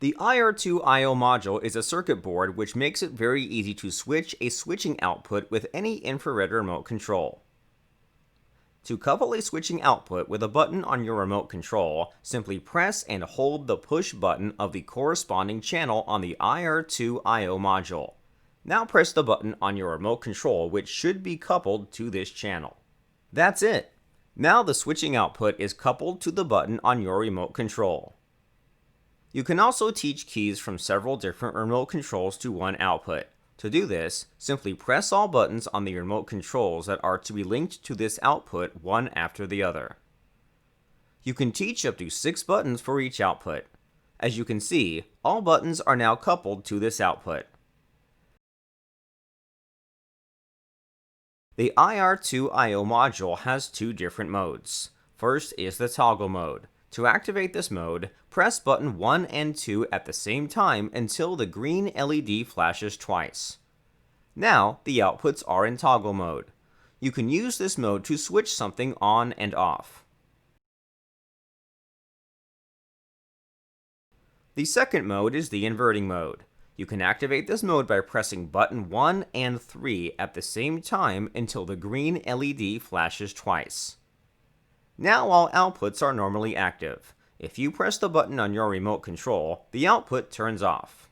The IR2IO module is a circuit board which makes it very easy to switch a switching output with any infrared remote control. To couple a switching output with a button on your remote control, simply press and hold the push button of the corresponding channel on the IR2IO module. Now press the button on your remote control, which should be coupled to this channel. That's it! Now the switching output is coupled to the button on your remote control. You can also teach keys from several different remote controls to one output. To do this, simply press all buttons on the remote controls that are to be linked to this output one after the other. You can teach up to 6 buttons for each output. As you can see, all buttons are now coupled to this output. The IR2IO module has 2 different modes. First is the toggle mode. To activate this mode, press button 1 and 2 at the same time until the green LED flashes twice. Now, the outputs are in toggle mode. You can use this mode to switch something on and off. The second mode is the inverting mode. You can activate this mode by pressing button 1 and 3 at the same time until the green LED flashes twice. Now all outputs are normally active. If you press the button on your remote control, the output turns off.